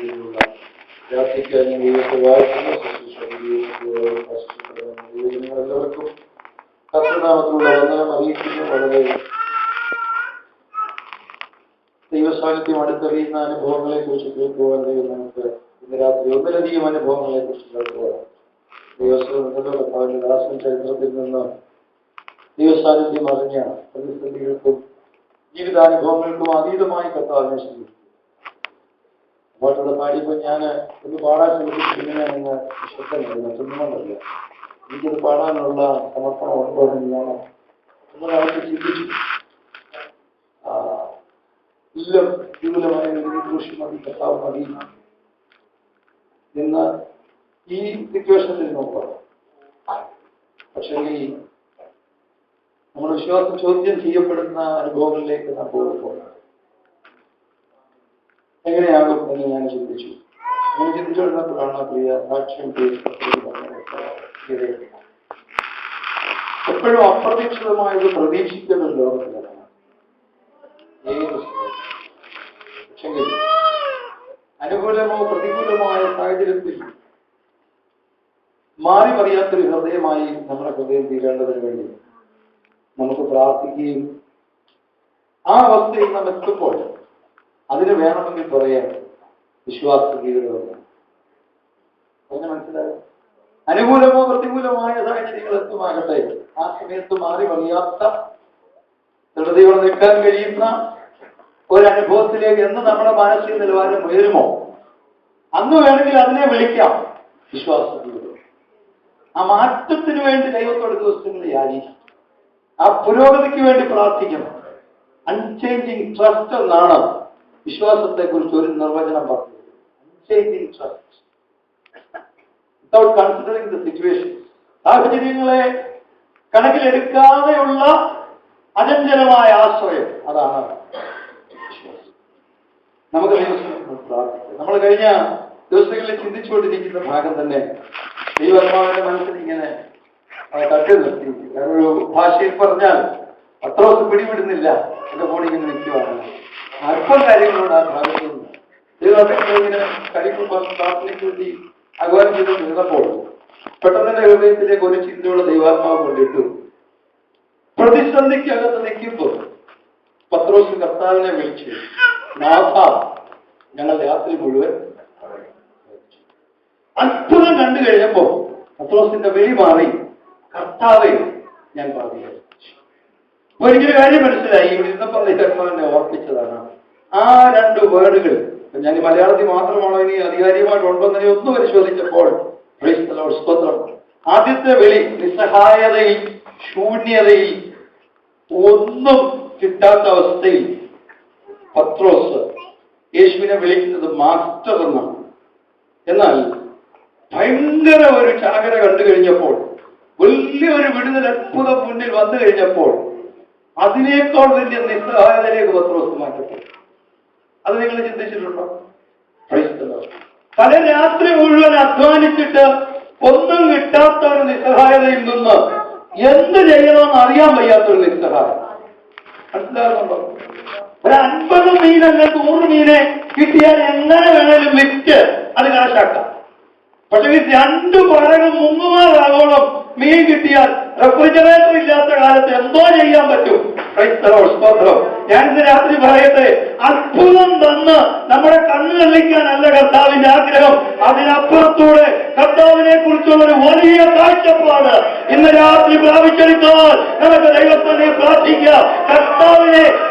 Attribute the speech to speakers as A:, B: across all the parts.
A: രീതിയിലുള്ള പ്രാർത്ഥിക്കാനും ദൈവത്തെ വാഴ്ത്തുന്ന എല്ലാവർക്കും കർത്തൃനാമത്തിലുള്ള വന്ദനം അറിയിക്കുന്നു. വളരെ ദൈവസാന്നിധ്യം അടുത്തറിയുന്ന അനുഭവങ്ങളെ കുറിച്ച് കേൾക്കുവാൻ ദൈവം നമുക്ക് ഇന്ന് രാത്രി ഒന്നിലധികം അനുഭവങ്ങളെ കുറിച്ച് കേൾക്കുവാൻ ദൈവസ്വന്റെ ദാസൻ ചരിത്രത്തിൽ നിന്ന് ദൈവസാന്നിധ്യം അറിഞ്ഞ പ്രതിസന്ധികൾക്കും ജീവിതാനുഭവങ്ങൾക്കും അതീതമായി കർത്താവിനെ ശ്രമിക്കും. പാട്ടോടെ പാടിയപ്പോൾ ഞാൻ ഒന്ന് പാടാൻ ശ്രമിച്ചിങ്ങനെ ഇഷ്ടമല്ല, മറ്റൊന്നുമല്ല. എനിക്കത് പാടാനുള്ള സമർപ്പണം ഉണ്ടോ എന്ന് ഞാൻ ഒന്നൊരാൾക്ക് ചിന്തിച്ചു. ഇല്ല, വിപുലമായ കൃഷി മതി, കർത്താവ് മതി എന്ന് ഈ സിറ്റുവേഷനിൽ നോക്കാം. പക്ഷേ നമ്മുടെ വിശ്വാസം ചോദ്യം ചെയ്യപ്പെടുന്ന അനുഭവങ്ങളിലേക്ക് നാം പോകുമ്പോൾ എങ്ങനെയാകും എന്ന് ഞാൻ ചിന്തിച്ചു. അങ്ങനെ ചിന്തിച്ചുകൊണ്ടിരുന്നപ്പോഴാണ് പ്രിയ സാക്ഷ്യം എപ്പോഴും അപ്രതീക്ഷിതമായത് പ്രതീക്ഷിക്കുന്ന ലോകത്തിലാണ്. ഏത് പക്ഷെങ്കിൽ അനുകൂലമോ പ്രതികൂലമായ സാഹചര്യത്തിൽ മാറി മറിയാത്തൊരു ഹൃദയമായി നമ്മുടെ ഹൃദയം തീരേണ്ടതിന് വേണ്ടി നമുക്ക് പ്രാർത്ഥിക്കുകയും ആ അവസ്ഥയിൽ നാം എത്തുമ്പോൾ അതിന് വേണമെങ്കിൽ പറയാൻ വിശ്വാസ ജീവിതമുണ്ട്. പറഞ്ഞ മനസ്സിലായോ? അനുകൂലമോ പ്രതികൂലമായ സാഹചര്യങ്ങൾ എത്തുമാകട്ടെ, ആ സമയത്ത് മാറി മറിയാത്ത ദൃഢതയോടെ നിൽക്കാൻ കഴിയുന്ന ഒരനുഭവത്തിലേക്ക് എന്ന് നമ്മുടെ മാനസിക നിലവാരം ഉയരുമോ അന്ന് വേണമെങ്കിൽ അതിനെ വിളിക്കാം വിശ്വാസ ജീവിതം. ആ മാറ്റത്തിന് വേണ്ടി ദൈവത്തോട് ദിവസങ്ങൾ യാചിക്കും, ആ പുരോഗതിക്ക് വേണ്ടി പ്രാർത്ഥിക്കണം. അൺചേഞ്ചിങ് ട്രസ്റ്റ് എന്നാണ് വിശ്വാസത്തെ കുറിച്ച് ഒരു നിർവചനം പറഞ്ഞത്. Unchanging trust without considering the situation. സാഹചര്യങ്ങളെ കണക്കിലെടുക്കാതെയുള്ള അചഞ്ചലമായ ആശ്രയം, അതാണ് വിശ്വാസം. നമുക്ക് പ്രാർത്ഥിക്കാം. നമ്മൾ കഴിഞ്ഞ ദിവസങ്ങളിൽ ചിന്തിച്ചുകൊണ്ടിരിക്കുന്ന ഭാഗം തന്നെ ദൈവാത്മാവിന്റെ മനസ്സിൽ ഇങ്ങനെ തട്ടി നിർത്തി. വേറൊരു ഭാഷയിൽ പറഞ്ഞാൽ പത്രോസ് പിടിവിടുന്നില്ല, എന്റെ ഫോൺ ഇങ്ങനെ നിൽക്കുവാണ്. അല്പം കാര്യങ്ങളുണ്ട് ആ ഭാഗത്തു നിന്ന്. ദൈവത്തെ ഇങ്ങനെ കരിക്കുമ്പോൾ പ്രാർത്ഥനയ്ക്ക് വേണ്ടി ആഹ്വാനം ചെയ്തുകൊണ്ടിരുന്നപ്പോൾ പെട്ടെന്ന് തന്നെ ഹൃദയത്തിലേക്ക് ഒരു ചിന്തയോടെ ദൈവാത്മാവ് കൊണ്ടിട്ടു. പ്രതിസന്ധിക്കകത്ത് നിൽക്കുമ്പോൾ പത്രോസ് കർത്താവിനെ വിളിച്ചു, നാഥ, ഞങ്ങൾ രാത്രി മുഴുവൻ. അത്ഭുതം കണ്ടു കഴിഞ്ഞപ്പോ പത്രോസിന്റെ വിളി മാറി, കർത്താവെ ഞാൻ പറഞ്ഞു. അപ്പൊ എനിക്കൊരു കാര്യം മനസ്സിലായി. ഇരുന്നപ്പോൾ കർത്താവിനെ ഓർപ്പിച്ചതാണ് ആ രണ്ട് വേർഡുകൾ. ഞാൻ മലയാളത്തിൽ മാത്രമാണോ ഇനി അധികാരികമായിട്ടുണ്ടോന്നെ ഒന്ന് പരിശോധിച്ചപ്പോൾ സ്തോത്രം. ആദ്യത്തെ വിളി നിസ്സഹായതയിൽ, ശൂന്യതയിൽ, ഒന്നും കിട്ടാത്ത അവസ്ഥയിൽ പത്രോസ് യേശുവിനെ വിളിക്കുന്നത് മാസ്റ്റർ എന്നാണ്. എന്നാൽ ഭയങ്കര ഒരു ചാകര കണ്ടു കഴിഞ്ഞപ്പോൾ, വലിയൊരു വിടുതൽ അത്ഭുതം മുന്നിൽ വന്നു കഴിഞ്ഞപ്പോൾ അതിനേക്കാൾ വലിയ നിസ്സഹായതയിലേക്ക് പത്രോസ് മാറ്റപ്പെട്ടു. അത് നിങ്ങൾ ചിന്തിച്ചിട്ടുണ്ടോ? പല രാത്രി മുഴുവൻ അധ്വാനിച്ചിട്ട് ഒന്നും കിട്ടാത്ത ഒരു നിസ്സഹായതയിൽ നിന്ന് എന്ത് ചെയ്യണമെന്ന് അറിയാൻ വയ്യാത്തൊരു നിസ്സഹായം. മനസ്സിലാകുന്നുണ്ടോ? ഒരു 50 മീൻ അല്ലെങ്കിൽ 100 മീനെ കിട്ടിയാൽ എങ്ങനെ വേണേലും വിറ്റ് അത് കാശാക്കാം. പക്ഷെ ഈ 2 പടകും മുങ്ങുമാറാകോളം മീൻ കിട്ടിയാൽ റെഫ്രിജറേറ്റർ ഇല്ലാത്ത കാലത്ത് എന്തോ ചെയ്യാൻ പറ്റും? ഞാൻ ഇന്ന് രാത്രി പറയട്ടെ, അത്ഭുതം തന്ന് നമ്മുടെ കണ്ണ് തെളിക്കാനല്ല കർത്താവിന്റെ ആഗ്രഹം. അതിനപ്പുറത്തൂടെ കർത്താവിനെ കുറിച്ചുള്ള ഒരു വലിയ കാഴ്ചപ്പാട് ഇന്ന് രാത്രി പ്രാപിച്ചെടുത്താൽ നമുക്ക് ദൈവത്തിനെ പ്രാർത്ഥിക്കാം.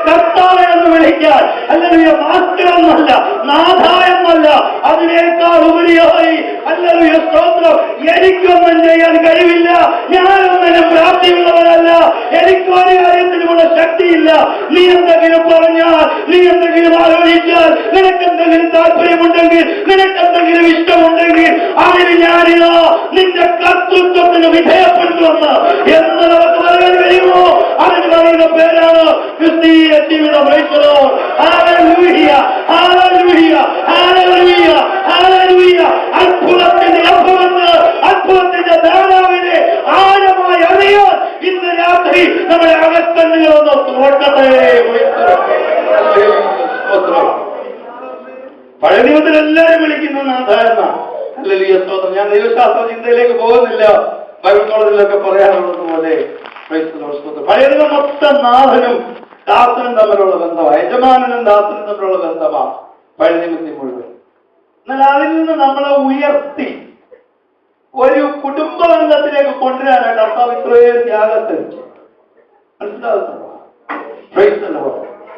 A: കർത്താവെ എന്ന് വിളിക്കാൻ, അല്ലെങ്കിൽ മാസ്റ്റർ എന്നല്ല, നാഥ എന്നല്ല, അതിനേക്കാൾ ഉപരിയായി ഹല്ലേലൂയ സ്തോത്രം. എനിക്കൊന്നും ചെയ്യാൻ കഴിവില്ല, ഞാനൊന്നിനും പ്രാപ്തിയുള്ളവരല്ല, എനിക്ക് ഒരു കാര്യത്തിനുമുള്ള ശക്തിയില്ല. നീ എന്തെങ്കിലും പറഞ്ഞാൽ, നീ എന്തെങ്കിലും ആലോചിച്ചാൽ, നിനക്കെന്തെങ്കിലും താല്പര്യമുണ്ടെങ്കിൽ, നിനക്കെന്തെങ്കിലും ഇഷ്ടമുണ്ടെങ്കിൽ അതിന് ഞാനിതാ നിന്റെ കർത്തൃത്വത്തിന് വിധേയപ്പെടുത്തുമെന്ന് എന്ന് നമുക്ക് പറയാൻ കഴിയുമോ? അതിന് പറയുന്ന പേരാണ് ക്രിസ്തീയ ജീവിതം. അത്ഭുതത്തിന്റെ അഭവന്ന്, അത്ഭുതത്തിന്റെ ധാരാവിനെ ആഴമായി അറിയാൻ ഇന്ന് രാത്രി നമ്മുടെ അകത്തന്നുകളൊന്ന് തോട്ടത്തെ. പഴയ നിയമത്തിൽ എല്ലാവരും വിളിക്കുന്ന നാഥായിരുന്ന ഹല്ലേലൂയ സ്തോത്രം. ഞാൻ ദൈവശാസ്ത്ര ചിന്തയിലേക്ക് പോകുന്നില്ല. ബൈബിൾ കോളേജിലൊക്കെ പറയാറുള്ളത് പോലെ പഴയ നിയമം മൊത്തം നാഥനും ദാസനും തമ്മിലുള്ള ബന്ധമാണ്. യജമാനനും ദാസനും തമ്മിലുള്ള ബന്ധമാണ് പഴയ നിയമത്തിൽ മുഴുവൻ. എന്നാൽ അതിൽ നിന്ന് നമ്മളെ ഉയർത്തി ഒരു കുടുംബ ബന്ധത്തിലേക്ക് കൊണ്ടുവരാനാണ് കർത്താവ് ഇത്രയും ത്യാഗത്തിൽ മനസ്സിലാകുന്നുണ്ടോ?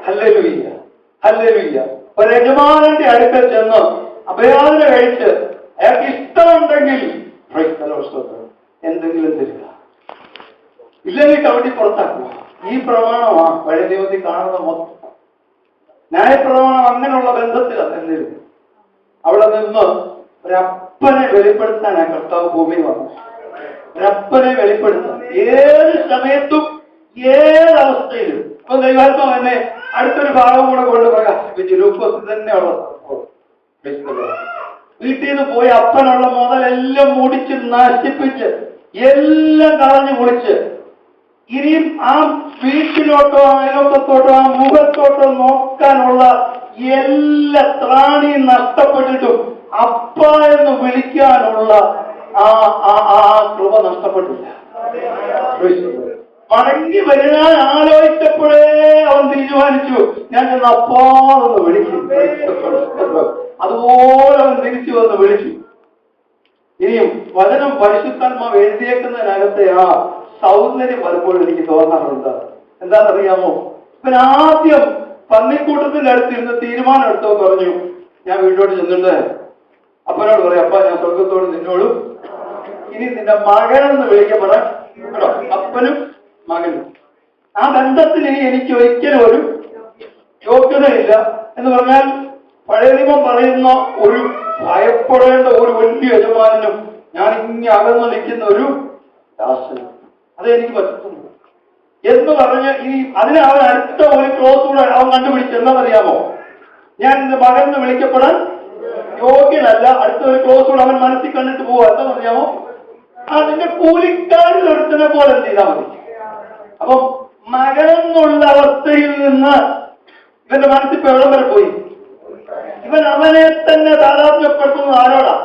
A: Hallelujah hallelujah. ഒരു യജമാനന്റെ അടുക്കൽ ചെന്ന് അഭയാദന കഴിച്ച് അയാൾക്ക് ഇഷ്ടമുണ്ടെങ്കിൽ എന്തെങ്കിലും തരിക, ഇല്ലെങ്കിൽ കവടി പുറത്താക്കുക. ഈ പ്രമാണമാണ് പഴയ നിയമത്തിൽ കാണുന്ന മൊത്തം. ന്യായപ്രമാണം അങ്ങനെയുള്ള ബന്ധത്തിലാണ് എന്തെങ്കിലും. അവിടെ നിന്ന് ഒരപ്പനെ വെളിപ്പെടുത്താനാണ് കർത്താവ് ഭൂമിയിൽ വന്നത്. ഒരപ്പനെ വെളിപ്പെടുത്താൻ ഏത് സമയത്തും ഏതവസ്ഥയിലും. അപ്പൊ ദൈവാത്മാവ് തന്നെ അടുത്തൊരു ഭാഗം കൂടെ കൊണ്ട് പ്രകാശിപ്പിച്ചു. രൂപത്തിൽ തന്നെയുള്ള വീട്ടിൽ നിന്ന് പോയി അപ്പനുള്ള മുതലെല്ലാം മുടിച്ച് നശിപ്പിച്ച് എല്ലാം കളഞ്ഞു കുളിച്ച് ഇനിയും ആ വീട്ടിലോട്ടോ അയലോക്കത്തോട്ടോ ആ മുഖത്തോട്ടോ നോക്കാനുള്ള എല്ലാ ത്രാണിയും നഷ്ടപ്പെട്ടിട്ടും അപ്പ എന്ന് വിളിക്കാനുള്ള ആ കൃപ നഷ്ടപ്പെട്ടില്ല. മടങ്ങി വരാൻ ആലോചിച്ചപ്പോഴേ അവൻ തീരുമാനിച്ചു, ഞാൻ ചെന്ന് അപ്പാന്ന് വിളിക്കും. അതുപോലെ അവൻ തിരിച്ചു വന്ന് വിളിച്ചു. ഇനിയും വചനം പരിശുദ്ധാത്മാവ് എഴുതിയേക്കുന്നതിനകത്തെ ആ സൗന്ദര്യം പലപ്പോഴും എനിക്ക് തോന്നാറുണ്ട്. എന്താണെന്നറിയാമോ? ഇവൻ ആദ്യം പന്നിക്കൂട്ടത്തിന്റെ അടുത്തിരുന്ന് തീരുമാനം എടുത്തോ പറഞ്ഞു, ഞാൻ വീട്ടിലോട്ട് ചെന്നിട്ട് അപ്പനോട് പറയാം, അപ്പ ഞാൻ സ്വർഗത്തോട് നിന്നോളും, ഇനി നിന്റെ മകനെന്ന് വിളിക്കപ്പെടാൻ കേട്ടോ, അപ്പനും മകനും. ആ ബന്ധത്തിന് എനിക്ക് ഒരിക്കലും ഒരു യോഗ്യതയില്ല എന്ന് പറഞ്ഞാൽ പഴയ നിയമം പറയുന്ന ഒരു ഭയപ്പെടേണ്ട ഒരു വലിയ യജമാനും ഞാൻ ഇങ്ങനെ അകന്നു നിൽക്കുന്ന ഒരു ദാസനും അതെനിക്ക് പറ്റുന്നു എന്ന് പറഞ്ഞ് ഈ അതിന് അവൻ അടുത്ത ഒരു ക്ലോസ് കൂടെ അവൻ കണ്ടുപിടിച്ചു. എന്താണെന്നറിയാമോ? ഞാൻ എന്റെ മകൻ എന്ന് വിളിക്കപ്പെടാൻ യോഗ്യനല്ല. അടുത്ത ഒരു ക്ലോസ് കൂടെ അവൻ മനസ്സിൽ കണ്ടിട്ട് പോവാ. എന്താണെന്നറിയാമോ? നിന്റെ കൂലിക്കാരിൽ ഒരുത്തനെ പോലെ എന്ത് ചെയ്താൽ മതി. അപ്പം മകനെന്നുള്ള അവസ്ഥയിൽ നിന്ന് ഇവന്റെ മനസ്സിൽ എവിടം വരെ പോയി? ഇവൻ അവനെ തന്നെ താതാത്മ്യപ്പെടുത്തുന്നത് ആരോടാ?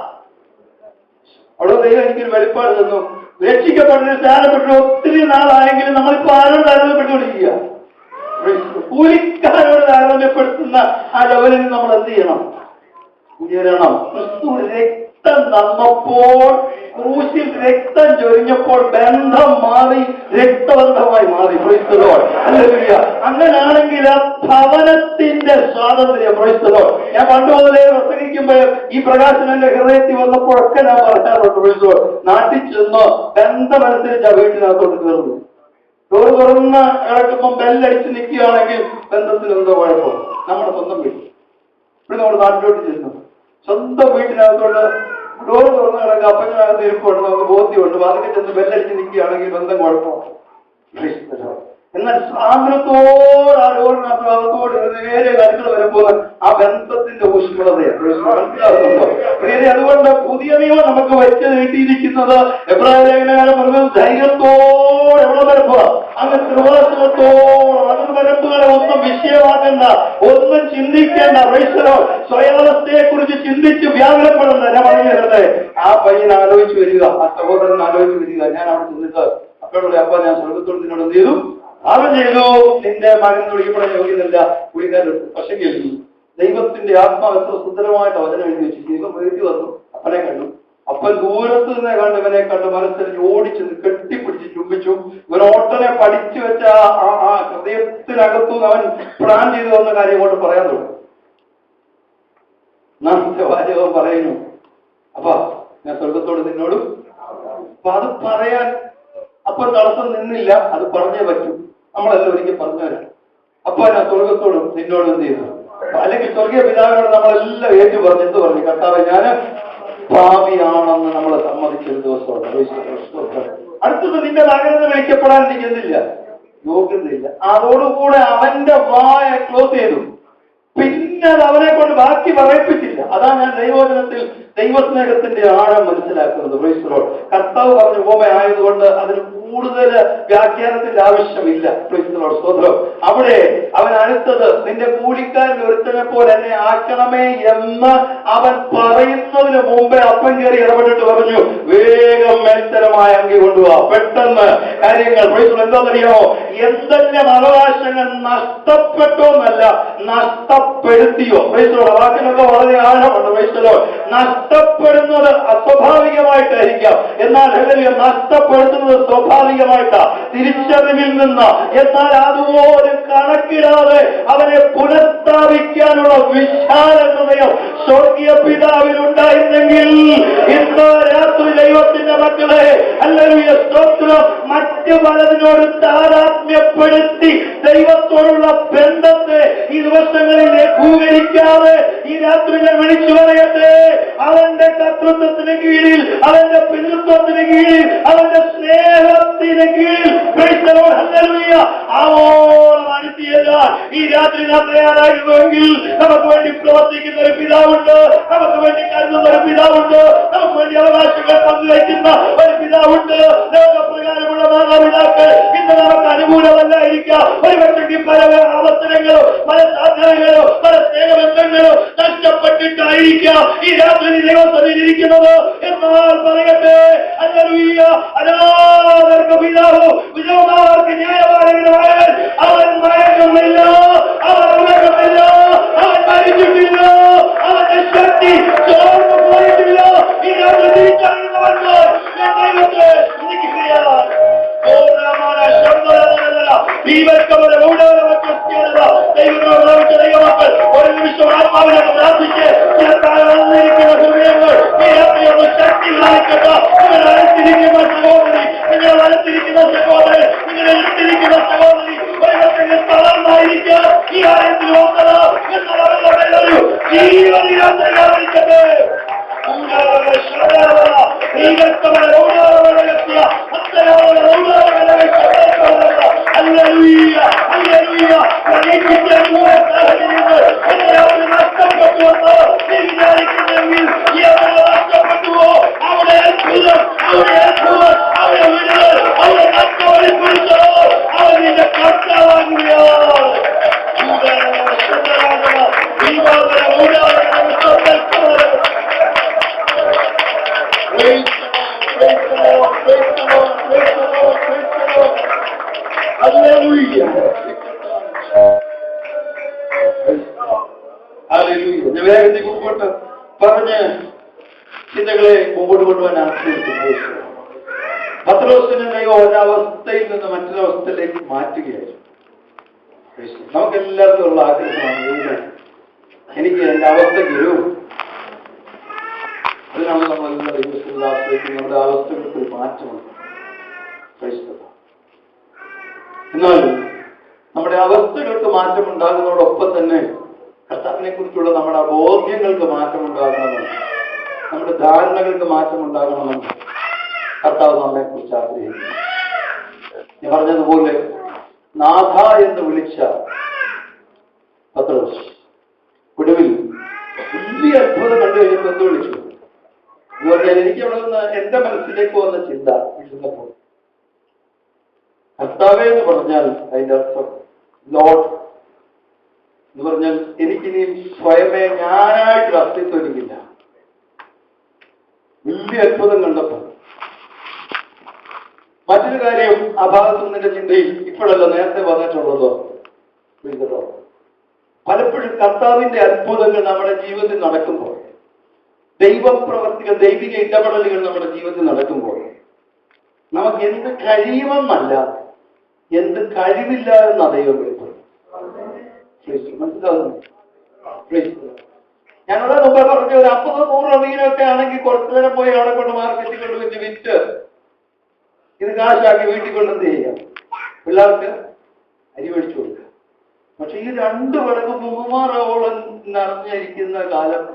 A: അവിടെ ദൈവം എനിക്കൊരു വെളിപ്പാട് തന്നു. രക്ഷിക്കപ്പെട്ടൊരു സ്ഥാനപ്പെട്ടു ഒത്തിരി നാളായെങ്കിലും നമ്മളിപ്പോ ആരോട് താരതമ്യപ്പെട്ടുകൊണ്ടിരിക്കുക? കൂലിക്കാരോട് താരതമ്യപ്പെടുത്തുന്ന ആ ലെവലിൽ നമ്മൾ എന്ത് ചെയ്യണം? ഉയരണം. ക്രിസ്തു രക്തം തന്നപ്പോൾ, ക്രൂശിൽ രക്തം ചൊരിഞ്ഞപ്പോൾ ബന്ധം മാറി, രക്തബന്ധമായി മാറി. ഹല്ലേലൂയ. അങ്ങനാണെങ്കിൽ ആ ഭവനത്തിന്റെ സ്വാതന്ത്ര്യം. ഞാൻ പണ്ട് മുതലേ പ്രസംഗിക്കുമ്പോൾ ഈ പ്രകാശനം എന്റെ ഹൃദയത്തിൽ വന്നപ്പോഴൊക്കെ ഞാൻ പറയാറുണ്ട്, നാട്ടിൽ ചെന്ന് ബന്ധമനുസരിച്ച് ആ വീട്ടിനകത്തോട്ട് കയറുന്നു. ഡോറ് തുറന്ന് കിടക്കുമ്പോൾ ബെല്ലടിച്ച് നിൽക്കുകയാണെങ്കിൽ ബന്ധത്തിന് എന്തോ കുഴപ്പം. നമ്മുടെ സ്വന്തം വീട്ടിൽ ഇവിടെ നമ്മുടെ നാട്ടിലോട്ട് ചെന്നു സ്വന്തം വീട്ടിനകത്തോട്ട് ഡോറ് തുറന്ന് കിടക്കുക, അപ്പനകത്ത് ഇരിപ്പുണ്ട്, നമുക്ക് ബോധ്യമുണ്ട്. അതൊക്കെ ചെന്ന് ബെല്ലടിച്ച് നിൽക്കുകയാണെങ്കിൽ ബന്ധം കുഴപ്പമാണ്. എന്നാൽ സ്വാതന്ത്ര്യത്തോട് ആ ഡോറിനകത്തോട് നേരെ കരുക്കൾ വരുമ്പോൾ ആ ബന്ധത്തിന്റെ ഊഷ്മളതയാണ് മനസ്സിലാകുന്നുണ്ടോ? അതുകൊണ്ട് പുതിയ നിയമം നമുക്ക് വെച്ച് നീട്ടിയിരിക്കുന്നത് എബ്രായ ലേഖനകാലം പറഞ്ഞത് ധൈര്യത്തോടെ എവിടെ വരപ്പുക, അങ്ങ് കൃപാസനത്തോട് അങ്ങ് വരപ്പുകളെ ഒന്നും വിഷയമാക്കണ്ട, ഒന്നും ചിന്തിക്കേണ്ട. സ്വയാവസ്ഥയെ കുറിച്ച് ചിന്തിച്ച് വ്യാകുലപ്പെടണ്ട. ഞാൻ പറഞ്ഞു തരട്ടെ, ആ പയ്യൻ ആലോചിച്ച് വരിക, ആ സഹോദരൻ ആലോചിച്ച് വരിക. ഞാൻ അവിടെ ചെന്നിട്ട് അപ്പോഴുള്ള അപ്പ ഞാൻ സ്വർഗത്തോട് നിന്നോട് എന്ത് ചെയ്തു? അവൻ ചെയ്തു. നിന്റെ മകൻ വിളിക്കപ്പെടാൻ യോഗ്യതല്ല, പുള്ളിക്കാരൻ. പക്ഷെങ്കിൽ ദൈവത്തിന്റെ ആത്മാവ് എത്ര സുന്ദരമായിട്ട് വചനം എഴുതി വെച്ചു. ദൈവം വീട്ടിൽ വന്നു, അപ്പനെ കണ്ടു. അപ്പൻ ദൂരത്ത് നിന്നെ കണ്ട് ഇവനെ കണ്ട് മനസ്സിൽ ഓടിച്ചു കെട്ടിപ്പിടിച്ച് ചുംബിച്ചു. ഇവൻ ഓട്ടനെ പഠിച്ചു വെച്ച ആ ഹൃദയത്തിനകത്തുനിന്ന് അവൻ പ്ലാൻ ചെയ്തു വന്ന കാര്യം കൊണ്ട് പറയാൻ തുടങ്ങി. നാമത്തെ വാചകം പറയുന്നു, അപ്പാ ഞാൻ സ്വർഗത്തോട് നിന്നോടും. അപ്പൊ അത് പറയാൻ അപ്പൊ തടസ്സം നിന്നില്ല, അത് പറഞ്ഞേ പറ്റൂ. നമ്മളെല്ലാം ഒരിക്കൽ പറഞ്ഞവരാണ്. അപ്പൊ ഞാൻ സ്വർഗത്തോടും നിന്നോടും എന്ത് ചെയ്തു? അല്ലെങ്കിൽ സ്വർഗീയ പിതാവിനോട് നമ്മളെല്ലാം ഏറ്റു പറഞ്ഞു. എന്ത് പറഞ്ഞു? കർത്താവേ, ഞാൻ പാപിയാണെന്ന് നമ്മളെ സമ്മതിച്ചൊരു ദിവസമാണ്. അടുത്തത് നിന്റെ മകനെന്ന് വിളിക്കപ്പെടാൻ എനിക്ക് എന്തില്ല? യോഗ്യതയില്ല. അതോടുകൂടെ അവന്റെ വായ ക്ലോസ് ചെയ്തു. പിന്നെ അത് അവനെ കൊണ്ട് ബാക്കി പറയിപ്പിച്ചില്ല. അതാ ഞാൻ ദൈവവചനത്തിൽ ദൈവസ്നേഹത്തിന്റെ ആഴം മനസ്സിലാക്കുന്നത്. കർത്താവ് പറഞ്ഞ ഉപമ ആയതുകൊണ്ട് അതിന് കൂടുതൽ വ്യാഖ്യാനത്തിന്റെ ആവശ്യമില്ല. സ്തോത്രം. അവിടെ അവൻ അടുത്തത് നിന്റെ കൂലിക്കാരൻ ഒരുത്തനെ പോലെ എന്നെ ആക്കണമേ എന്ന് അവൻ പറയുന്നതിന് മുമ്പേ അപ്പം കയറി ഇടപെട്ടിട്ട് പറഞ്ഞു, വേഗം മേൽത്തരമായ അങ്കി കൊണ്ടുപോവാ, പെട്ടെന്ന് കാര്യങ്ങൾ. എന്താണെന്നറിയാമോ? എന്തെല്ലാം അവകാശങ്ങൾ നഷ്ടപ്പെട്ടോ എന്നല്ല, നഷ്ടപ്പെടുത്തിയോ. വാക്കിനൊക്കെ വളരെ ആഴമുണ്ട്. നഷ്ടപ്പെടുന്നത് അസ്വാഭാവികമായിട്ടായിരിക്കാം, എന്നാൽ നഷ്ടപ്പെടുത്തുന്നത് സ്വാഭാവികമായിട്ടാ, തിരിച്ചറിവിൽ നിന്ന്. എന്നാൽ അതുപോലും കണക്കിടാതെ അവനെ പുനഃസ്ഥാപിക്കാനുള്ള വിശാല ഹൃദയം സ്വർഗീയ പിതാവിനുണ്ടായിരുന്നെങ്കിൽ ഇന്ന് രാത്രി ദൈവത്തിന്റെ മക്കളെ ഹല്ലേലൂയ സ്തോത്രം, മറ്റു പലതിനോട് താതാത്മ്യപ്പെടുത്തി ദൈവത്തോടുള്ള ബന്ധത്തെ ഈ ദിവസങ്ങളിൽ ലഘൂകരിക്കാതെ ഈ രാത്രി ഞാൻ വിളിച്ചു പറയട്ടെ, അവന്റെ കർത്തൃത്വത്തിന് കീഴിൽ, അവന്റെ പിതൃത്വത്തിന് കീഴിൽ, അവന്റെ സ്നേഹത്തിന് കീഴിൽ ഹല്ലേലൂയ ആവോളം അടുത്തിയതാൽ ഈ രാത്രി നാം തയ്യാറായിരുന്നുവെങ്കിൽ നമുക്ക് വേണ്ടി പ്രവർത്തിക്കുന്ന ഒരു പിതാവുണ്ട്, നമുക്ക് വേണ്ടി കരുതുന്ന ഒരു പിതാവുണ്ട്, നമുക്ക് വേണ്ടി അവകാശങ്ങൾ പങ്കുവയ്ക്കുന്ന ഒരു പിതാവുണ്ട്. ലോകപ്രകാരമുള്ള മാതാപിതാക്കൾ ഇന്ന് നമുക്ക് അനുകൂലമല്ലായിരിക്കാം. ഒരുപക്ഷെ പല അവസരങ്ങളോ പല സാധനങ്ങളോ പല സ്നേഹബന്ധങ്ങളോ നഷ്ടപ്പെട്ടിട്ടായിരിക്കാം ഈ രാത്രി ദൈവസഭയിലിരിക്കുന്നത്. എന്നാൽ പറയട്ടെ, ഹല്ലേലൂയ, അനാഥർക്ക് പിതാവ് വിധവമാർക്ക് ന്യായപാലകനുമായവൻ അവൻ മയങ്ങുന്നില്ല, അവൻ ഉറങ്ങുന്നില്ല, അവൻ മരിച്ചിട്ടില്ല, അവന്റെ ശക്തി ചോർന്നു പോയിട്ടില്ല. ഈ രാത്രി തിരിച്ചറിയുന്നവർക്ക് ദൈവത്തെ സ്തുതിക്കുകയാണ്. ദൈവമക്കൾ ഒരു നിമിഷം ആത്മാവിനോട് പ്രാർത്ഥിച്ച് ഹൃദയങ്ങൾ ഈ രാത്രിയൊന്ന് ശക്തി ലാഭിക്കട്ടെ. നിങ്ങൾ അടുത്തിരിക്കുന്ന സഹോദരി, നിങ്ങൾ അടുത്തിരിക്കുന്ന സഹോദരൻ, നിങ്ങൾ എടുത്തിരിക്കുന്ന സഹോദരി ഒരു തളർന്നായിരിക്കുക. ഈ ആയത്തിൽ ഓർത്തത് എന്നാൽ അവരുടെ ജീവനിരാശയായിരിക്കട്ടെ. നഷ്ടപ്പെട്ടുവോ അവിടെ അത്ഭുതം, അവിടെ അത്ഭുതം, അവിടെ വിടുതൽ, അവിടെ നഷ്ടപ്പെടുത്തോ അവരുടെ കർത്താവാകുകയാണ്. വേഗത്തിൽ മുമ്പോട്ട് പറഞ്ഞ് ചിന്തകളെ മുമ്പോട്ട് കൊണ്ടുപോകാൻ ആഗ്രഹിക്കുന്നു. പത്രോസിനെ ദൈവം ഒരവസ്ഥയിൽ നിന്ന് മറ്റൊരവസ്ഥയിലേക്ക് മാറ്റുകയായിരുന്നു. നമുക്കെല്ലാവർക്കും ഉള്ള ആഗ്രഹമാണ്, എനിക്ക് എന്റെ അവസ്ഥയ്ക്ക് ഒരു അതിനാണ് നമ്മളെല്ലാം ദൈവത്തിൽ ആശ്രയിക്കുന്നത്. നമ്മുടെ അവസ്ഥകൾക്ക് ഒരു മാറ്റമുണ്ട്. എന്നാൽ നമ്മുടെ അവസ്ഥകൾക്ക് മാറ്റമുണ്ടാകുന്നതോടൊപ്പം തന്നെ കർത്താവിനെ കുറിച്ചുള്ള നമ്മുടെ ബോധ്യങ്ങൾക്ക് മാറ്റമുണ്ടാകണമെന്ന്, നമ്മുടെ ധാരണകൾക്ക് മാറ്റമുണ്ടാകണമെന്ന് കർത്താവ് നമ്മെ കുറിച്ച് ആഗ്രഹിക്കുന്നു. ഞാൻ പറഞ്ഞതുപോലെ നാഥ എന്ന് വിളിച്ച പത്രോസ് ഒടുവിൽ വലിയ അത്ഭുതം കണ്ടു കഴിഞ്ഞപ്പോൾ എന്ത് വിളിച്ചു എന്ന് പറഞ്ഞാൽ, എനിക്ക് അവിടെ നിന്ന് എന്റെ മനസ്സിലേക്ക് വന്ന ചിന്ത വിളിച്ചപ്പോൾ കർത്താവേ എന്ന് പറഞ്ഞാൽ അതിന്റെ അർത്ഥം ലോഡ് എന്ന് പറഞ്ഞാൽ എനിക്കിനിയും സ്വയമേ ഞാനായിട്ടുള്ള അസ്തിത്വം എനിക്കില്ല. വലിയ അത്ഭുതം കണ്ടപ്പോൾ മറ്റൊരു കാര്യം ആ ഭാഗത്തു നിന്റെ ചിന്തയിൽ ഇപ്പോഴല്ല നേരത്തെ വന്നിട്ടുള്ളതോ വിളിച്ചതോ, പലപ്പോഴും കർത്താവിന്റെ അത്ഭുതങ്ങൾ നമ്മുടെ ജീവിതത്തിൽ നടക്കുമ്പോൾ, ദൈവപ്രവർത്തികൾ ദൈവിക ഇടപെടലുകൾ നമ്മുടെ ജീവിതത്തിൽ നടക്കുമ്പോൾ നമുക്ക് എന്ത് കഴിയുമെന്നല്ല, എന്ത് കഴിവില്ല എന്ന ദൈവം വിളിക്കുന്നത്. മനസ്സിലാകുന്നു? ഞങ്ങളുടെ മുമ്പ് പറഞ്ഞ ഒരു 50-100 മീനൊക്കെ ആണെങ്കിൽ കുറച്ചു നേരം പോയി അവിടെ കൊണ്ട് മാർക്കറ്റിൽ കൊണ്ട് വെച്ച് വിറ്റ് ഇത് കാശാക്കി വീട്ടിൽ കൊണ്ടെന്ത് ചെയ്യാം, പിള്ളേർക്ക് അരി മേടിച്ചു കൊടുക്കുക. പക്ഷെ ഈ 2 വിളക്ക് 300 നിറഞ്ഞിരിക്കുന്ന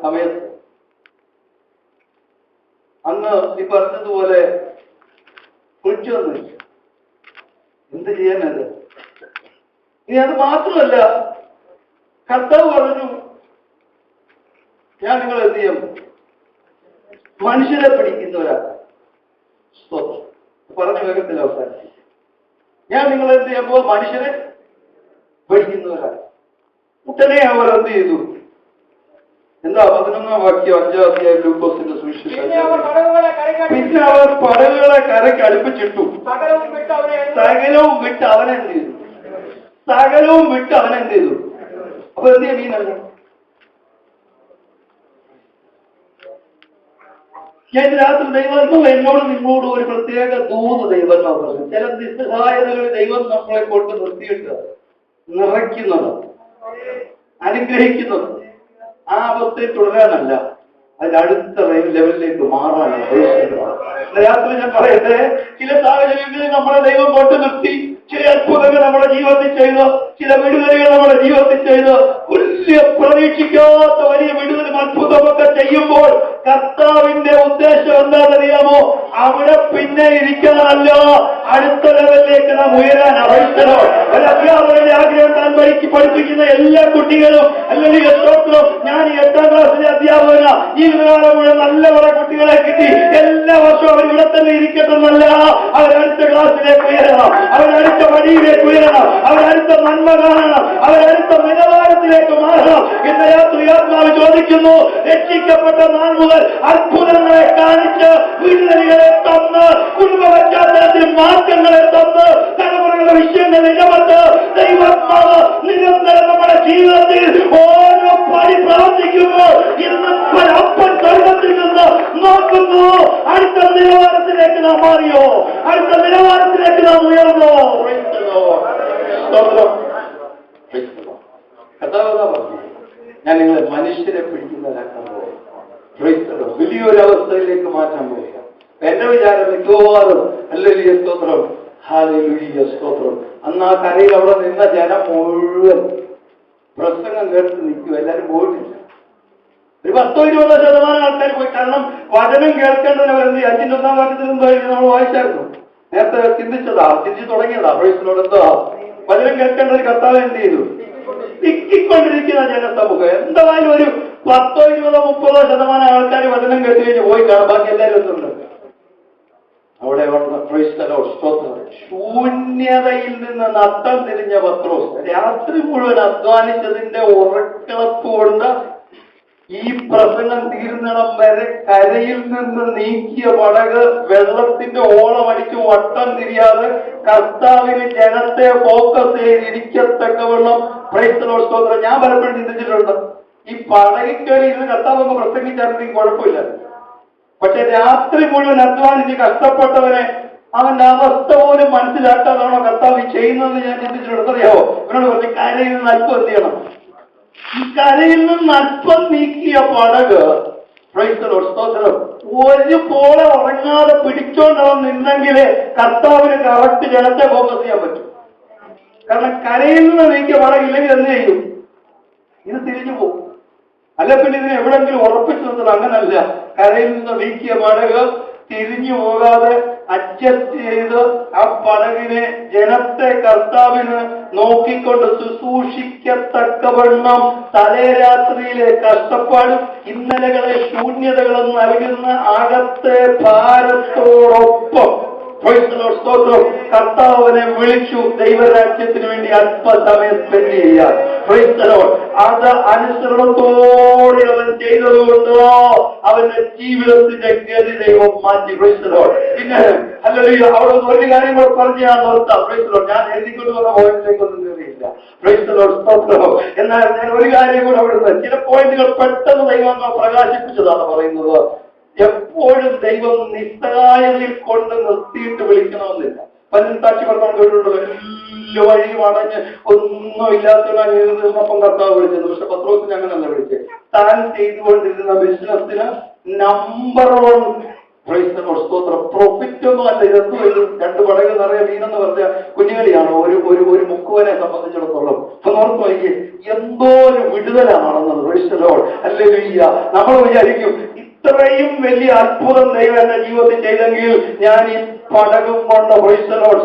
A: സമയത്ത് അന്ന് ഈ പറഞ്ഞതുപോലെ കുളിച്ചൊന്നുമില്ല. എന്ത് ചെയ്യാനത്? ഇനി അത് മാത്രമല്ല, കർത്താവ് പറഞ്ഞു, ഞാൻ നിങ്ങൾ എന്ത് ചെയ്യും, മനുഷ്യരെ പിടിക്കുന്നവരാണ്. പറഞ്ഞ വേഗത്തിൽ അവസാനിച്ചു. ഞാൻ നിങ്ങൾ എന്ത് ചെയ്യുമ്പോൾ മനുഷ്യരെ പഠിക്കുന്നവരാണ്. ഉടനെ അവർ എന്ത് ചെയ്തു? എന്താ 11-ാം വാക്യം 5-ാം അധ്യായം ലൂക്കോസിന്റെ സുവിശേഷം. പിന്നെ അവർ പടകുകളെ കരയ്ക്ക് അടുപ്പിച്ചിട്ടു. സകലവും വിട്ട് അവനെന്ത് ചെയ്തു? അപ്പൊ എന്ത് ചെയ്യാൻ മീനല്ല? ഞാൻ രാത്രി ദൈവം എന്നോട് നിങ്ങളോട് ഒരു പ്രത്യേക ദൂത് ദൈവം പറഞ്ഞു. ചില നിസ്സഹായതകൾ ദൈവം നമ്മളെ കൊണ്ട് നിർത്തിയിട്ട് നിറയ്ക്കുന്നത്, അനുഗ്രഹിക്കുന്നത് ആ അവസ്ഥയിൽ തുടരാനല്ല, അതിനടുത്ത ലെവലിലേക്ക് മാറാനാണ്. രാത്രി ഞാൻ പറയട്ടെ, ചില സാഹചര്യങ്ങളിൽ നമ്മളെ ദൈവം കൊണ്ട് നിർത്തി, ചില അത്ഭുതങ്ങൾ നമ്മുടെ ജീവിതത്തിൽ ചെയ്ത്, ചില വിടുതലുകൾ നമ്മുടെ ജീവിതത്തിൽ ചെയ്ത്, പ്രതീക്ഷിക്കാത്ത വലിയ വിടുതലും അത്ഭുതമൊക്കെ ചെയ്യുമ്പോൾ കർത്താവിന്റെ ഉദ്ദേശം എന്താണെന്നറിയാമോ? അവിടെ പിന്നെ ഇരിക്കാനല്ല, അടുത്ത ലെവലിലേക്ക് നാം ഉയരാൻ അവസരം. ഒരു അധ്യാപകന്റെ ആഗ്രഹം താൻ പഠിപ്പിക്കുന്ന എല്ലാ കുട്ടികളും അല്ലെങ്കിൽ സ്തോത്രം, ഞാൻ 8ാം ക്ലാസ്സിലെ അധ്യാപകന, ഈ കാലം മുഴുവൻ നല്ല കുറെ കുട്ടികളെ കിട്ടി, എല്ലാ വർഷവും അവർ ഇവിടെ തന്നെ ഇരിക്കട്ടെന്നല്ല, അവരടുത്ത ക്ലാസ്സിലേക്ക് ഉയരണം, അവരടുത്ത വഴിയിലേക്ക് ഉയരണം, അവരടുത്ത നന്മ കാണണം, അവരടുത്ത നിലവാരത്തിലേക്ക് മാറണം. ഇന്ന് രാത്രി ആത്മാവ് ചോദിക്കുന്നു, രക്ഷിക്കപ്പെട്ട നാൾ മുതൽ അത്ഭുതങ്ങളെ കാണിച്ച്, വിടുതലുകളെ തന്ന്, കുടുംബ പശ്ചാത്തലത്തിൽ മാറ്റങ്ങളെ തന്ന്, തലമുറകളുടെ വിഷയങ്ങൾ ഇടപെട്ട് ദൈവാത്മാവ് നിരന്തരം നമ്മുടെ ജീവിതത്തിൽ ഓരോ പടി പ്രവർത്തിക്കുമ്പോൾ ഇന്ന് അപ്പൻ സ്വർഗത്തിൽ നിന്ന് നോക്കുന്നു. അടുത്ത നിലവാരത്തിലേക്ക് നാം മാറിയോ? അടുത്ത നിലവാരത്തിലേക്ക് നാം ഉയർന്നോ? ഞാൻ നിങ്ങളെ മനുഷ്യരെ പിടിക്കുന്നവരാക്കാൻ പോകും. വലിയൊരു അവസ്ഥയിലേക്ക് മാറ്റാൻ പോവുക. എന്റെ വിചാരം മിക്കവാറും ഹല്ലേലൂയ സ്തോത്രം, ഹല്ലേലൂയ സ്തോത്രം. അന്ന് ആ കരയിൽ അവിടെ നിന്ന ജനം മുഴുവൻ പ്രസംഗം കേട്ട് നിൽക്കും. എല്ലാവരും പോയിട്ടില്ല. ഒരു 10-20% ആൾക്കാർ പോയി. കാരണം വചനം കേൾക്കേണ്ടവരെന്ത് 5-1 വാക്യത്തിൽ എന്തോ നമ്മൾ വായിച്ചായിരുന്നു. നേരത്തെ ചിന്തിച്ചു തുടങ്ങിയതാ. പ്രൈസിനോട് എന്തോ വചനം കേൾക്കേണ്ട ഒരു കർത്താവ് എന്ത് ചെയ്തു? തിക്കിക്കൊണ്ടിരിക്കുന്ന ജനസമൂഹം. എന്തായാലും ഒരു 10-20-30% ആൾക്കാർ വചനം കേട്ട് കഴിഞ്ഞ് പോയി കാണാം. ബാക്കി എല്ലാവരും എത്തുന്നുണ്ട്. അവിടെ ശൂന്യതയിൽ നിന്ന് നട്ടം തിരിഞ്ഞ പത്രോസ് രാത്രി മുഴുവൻ അധ്വാനിച്ചതിന്റെ ഉറക്കളപ്പ് കൊണ്ട് ഈ പ്രസംഗം തീർന്നിടം വരെ കരയിൽ നിന്ന് നീക്കിയ പടക് വെള്ളത്തിന്റെ ഓളമടിച്ച് വട്ടം തിരിയാതെ കർത്താവിന് ജനത്തെ ഫോക്കസ് ചെയ്തിരിക്കത്തക്കവണ്ണം പ്രൈസ് ലോർഡ് സ്തോത്രം. ഞാൻ പലപ്പോഴും ചിന്തിച്ചിട്ടുണ്ട്, ഈ പടകിക്കറി ഇരുന്ന് കർത്താവൊക്കെ പ്രസംഗിച്ചായിരുന്നെങ്കിൽ കുഴപ്പമില്ല. പക്ഷെ രാത്രി മുഴുവൻ അധ്വാനിച്ച് കഷ്ടപ്പെട്ടവനെ അവന്റെ അവസ്ഥ പോലും മനസ്സിലാക്കാതാണോ കർത്താവ് ചെയ്യുന്നതെന്ന് ഞാൻ ചിന്തിച്ചിട്ടുണ്ട്. അറിയാവോ? ഇവനോട് പറഞ്ഞു, കരയിൽ നിന്ന് അല്പം എന്ത് ചെയ്യണം? ഈ കരയിൽ നിന്ന് അല്പം നീക്കിയ പടക് പ്രൈസ് ലോർഡ് സ്തോത്രം ഒരുപോലെ ഉറങ്ങാതെ പിടിച്ചോണ്ടവൻ നിന്നെങ്കിലേ കർത്താവിന് കറക്റ്റ് ജനത്തെ ഫോക്കസ് ചെയ്യാൻ പറ്റും. കാരണം കരയിൽ നിന്ന് നീക്കിയ പടകില്ലെങ്കിൽ എന്ത് ചെയ്യും? ഇത് തിരിഞ്ഞു പോകും. അല്ല പിന്നെ ഇതിനെ എവിടെങ്കിലും ഉറപ്പിച്ചു നിർത്തണം. അങ്ങനല്ല, കരയിൽ നിന്ന് നീക്കിയ പടക് തിരിഞ്ഞു പോകാതെ അഡ്ജസ്റ്റ് ചെയ്ത് ആ പടകിനെ ജനത്തെ കർത്താവിന് നോക്കിക്കൊണ്ട് ശുശ്രൂഷിക്കത്തക്കവണ്ണം തലേരാത്രിയിലെ കഷ്ടപ്പാടും ഇന്നലകളെ ശൂന്യതകളും നൽകുന്ന അകത്തെ ഭാരത്തോടൊപ്പം കർത്താവിനെ വിളിച്ചു ദൈവരാജ്യത്തിന് വേണ്ടി അല്പസമയം സ്പെൻഡ് ചെയ്യാൻ. അത് അനുസരണത്തോടെ അവൻ ചെയ്തതുകൊണ്ടോ അവന്റെ ജീവിതത്തിന്റെ ഗതി ദൈവം മാറ്റി. പിന്നെ അല്ലെങ്കിൽ അവിടെ ഒരു കാര്യം കൂടെ പറഞ്ഞ് ഞാൻ നിർത്താം. ഞാൻ എഴുതിക്കൊണ്ട് വന്ന പോയിന്റിലേക്കൊന്നും കയറിയില്ല. എന്നാൽ ഞാൻ ഒരു കാര്യം കൂടെ അവിടുന്ന് ചില പോയിന്റുകൾ പെട്ടെന്ന് ദൈവം പ്രകാശിപ്പിച്ചതാണ് പറയുന്നത്. എപ്പോഴും ദൈവം നിസ്സഹായതയിൽ കൊണ്ട് നിർത്തിയിട്ട് വിളിക്കണമെന്നില്ല. പലരും സാക്ഷി പറഞ്ഞാൽ കേട്ടിട്ടുണ്ടല്ലോ, എല്ലാ വഴിയും അടഞ്ഞ് ഒന്നും ഇല്ലാത്തവനപ്പം കർത്താവ് വിളിച്ചത്. പക്ഷെ പത്രോസിന് അങ്ങനെയല്ല വിളിച്ചത്. താൻ ചെയ്തുകൊണ്ടിരുന്ന ബിസിനസ്സിന് നമ്പർ 1 സ്തോത്രം പ്രോഫിറ്റ് ഒന്നും അല്ല. ഇതെന്തോ ഇത് 2 പടക് നിറയെ മീനെന്ന് പറഞ്ഞ കുഞ്ഞുകളിയാണ് ഒരു മുക്കുവനെ സംബന്ധിച്ചിടത്തോളം. അപ്പൊ നോർത്ത് നോക്കി എന്തോ ഒരു വിടുതലാണെന്നത്. അല്ലെങ്കിൽ നമ്മൾ വിചാരിക്കും ഇത്രയും വലിയ അത്ഭുതം ദൈവം എന്റെ ജീവിതത്തിൽ ചെയ്തെങ്കിൽ ഞാൻ പടകും കൊണ്ട്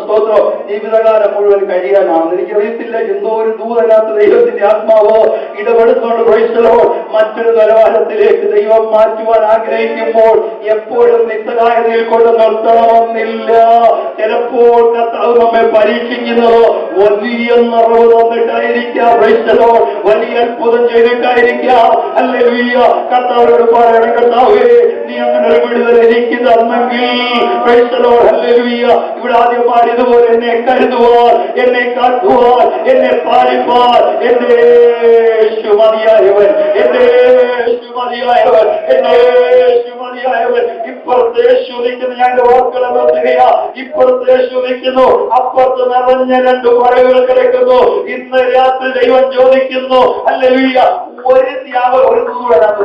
A: സ്തോത്രം ജീവിതകാലം മുഴുവൻ കഴിയാനാണ്. എനിക്കറിയത്തില്ല, എന്തോ ഒരു ദൂതനാത്ത ദൈവത്തിന്റെ ആത്മാവോ ഇടപെടുന്നുണ്ട്. മറ്റൊരു നിലവാരത്തിലേക്ക് ദൈവം മാറ്റുവാൻ ആഗ്രഹിക്കുമ്പോൾ എപ്പോഴും നിസ്സഹായതയിൽ കൊണ്ട് നിർത്തണമെന്നില്ല. ചിലപ്പോൾ കർത്താവ് നമ്മെ പരീക്ഷിക്കുന്നത് വലിയ നിറവ് തന്നിട്ടായിരിക്കാം, വലിയ അത്ഭുതം ചെയ്തിട്ടായിരിക്കാം. ഹല്ലേലൂയ. കർത്താവിനോട് പറയണം, കർത്താവേ നീ അങ്ങനെ ഒരു വിടുതൽ എനിക്ക് തന്നെങ്കിൽ ഹല്ലേലൂയ. ഇവിടെ ആദ്യം പാടിയതുപോലെ എന്നെ കരുതുവാൻ, എന്നെ കാക്കുവാൻ, എന്നെ പാലിപ്പാൻ എന്റെ യേശു മതിയായവൻ, എന്റെ യേശു മതിയായവൻ, എന്റെ യേശു മതിയായവൻ. ഇപ്പുറത്തെ യേശു നിൽക്കുന്നു, ഞാൻ വാക്കുകളെ നിർത്തുകയാ. ഇപ്പുറത്തെ യേശു നിൽക്കുന്നു, അപ്പുറത്ത് നിറഞ്ഞ രണ്ട് പറവുകൾ കിടക്കുന്നു. ഇന്ന് രാത്രി ദൈവം ചോദിക്കുന്നു, ഹല്ലേലൂയ, ഒരു ത്യാഗം, ഒരു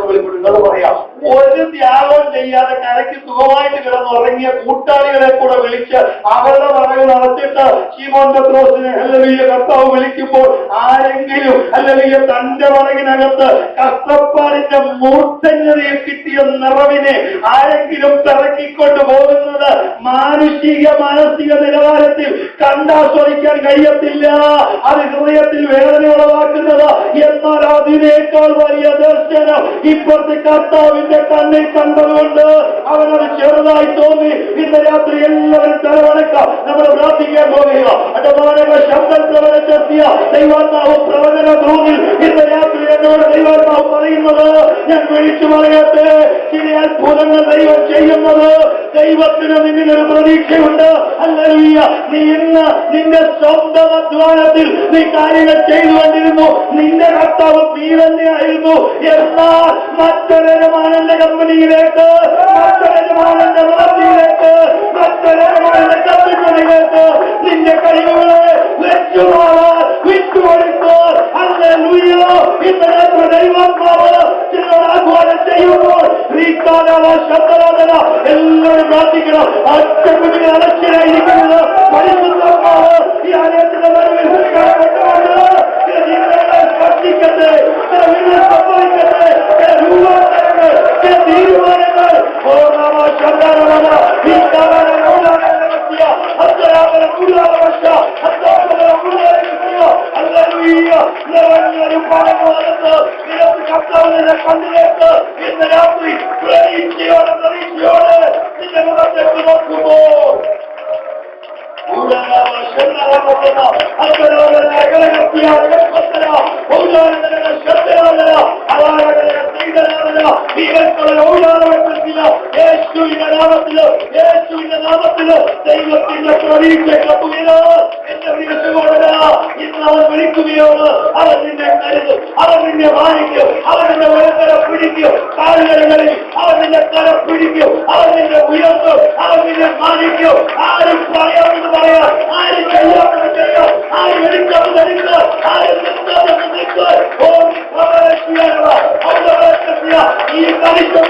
A: വെളിപ്പെടുന്നത് പറയാം, ഒരു ത്യാഗവും ചെയ്യാതെ കരയ്ക്ക് സുഖമായിട്ട് കിടന്നുറങ്ങിയ കൂട്ടാളികളെ കൂടെ വിളിച്ച് അവരുടെ പറവ് നടത്തിയിട്ട് ശീമോൻ പത്രോസിനെ ഹല്ലേലൂയ കർത്താവ് വിളിക്കുമ്പോൾ ആരെങ്കിലും ഹല്ലേലൂയ തന്റെ പറകിനകത്ത് കഷ്ടപ്പാടിന്റെ മൂർധന്യതയിൽ കിട്ടിയ നിറവിനെ ആരെങ്കിലും പിറക്കിക്കൊണ്ട് പോകുന്നത് മാനുഷിക നിലവാരത്തിൽ കണ്ടാസ്വദിക്കാൻ കഴിയത്തില്ല. അത് ഹൃദയത്തിൽ വേദന ഉളവാക്കുന്നത്. എന്നാൽ അതിനേക്കാൾ വലിയ ദർശനം ഇപ്പോഴത്തെ കർത്താവിന്റെ കണ്ണിൽ കണ്ടതുകൊണ്ട് അവനത് ചെറുതായി തോന്നി. ഇന്ന് രാത്രി എല്ലാവരും തലവണക്കാം, നമ്മൾ പ്രാർത്ഥിക്കാൻ പോകുക. അടമാനക ശബ്ദം പ്രവചിച്ചെത്തിയ ദൈവാത്മാവ് പ്രവചന തോന്നിൽ ഇന്ന് രാത്രി എന്നോട് ദൈവാത്മാവ് പറയുന്നത് ഞാൻ വിളിച്ചു പറയട്ടെ. ചില അത്ഭുതങ്ങൾ ദൈവം ചെയ്യുന്നത് ദൈവത്തിന് നിന്നിലൊരു പ്രതീക്ഷയുണ്ട്. ഹല്ലേലൂയ. നീ ഇന്ന് നിന്റെ സ്വന്തം അധ്വാനത്തിൽ നീ കാര്യങ്ങൾ ചെയ്തുകൊണ്ടിരുന്നു. നിന്റെ കർത്താവ് നീ തന്നെയായിരുന്നു. എന്നാൽ മറ്റൊരു യജമാനന്റെ കമ്പനിയിലേക്ക്, മറ്റൊരു യജമാനന്റെ വളർച്ചയിലേക്ക്, മറ്റൊരു യജമാനന്റെ കമ്പനിയിലേക്ക് നിന്റെ കഴിവുകളെ വെച്ചുമാറാൻ വിട്ടുകൊടുക്കാൻ ഹല്ലേലൂയ. ഇന്നലെ ദൈവാത്മാവ് ചിലർ ആഹ്വാനം ചെയ്യുമ്പോൾ എല്ലാവരും പ്രാർത്ഥിക്കണം. ഒറ്റക്കുട്ടികൾ അലക്ഷ്യരായിരിക്കുന്നത് പരിശുദ്ധാത്മാവ് ഈ ആലയത്തിന്റെ നടുവിൽ സ്പർശിക്കട്ടെ, സംഭവിക്കട്ടെ, രൂപാന്തരങ്ങൾ, തീരുമാനങ്ങൾ കണ്ണിലേക്ക് ഇന്ന് രാത്രി പ്രതീക്ഷയോടെ നിന്റെ മുഖത്തേക്ക് നോക്കുമ്പോൾ ദൈവത്തിന്റെ പ്രതീക്ഷ എന്റെ ഇന്ന് അവൻ വിളിക്കുകയാണ്. അവൻ നിന്നെ കരുതും, അവൻ നിന്നെ മാനിക്കും, അവൻ നിന്റെ വെളുത്തര പിടിക്കും, കാലുകളിൽ അവൻ നിന്റെ തല പിടിക്കും, അവൻ നിന്നെ ഉയർത്തും, അവൻ നിന്നെ മാനിക്കും. ആരും പറയാമെന്ന് പറയാം, ആരും ചെയ്യാമെന്ന് ചെയ്യാം, ആരും എടുക്കാമെന്ന് എടുക്കുക, ആരും നിൽക്കാമെന്ന് നിൽക്കുക. ഈ മനുഷ്യൻ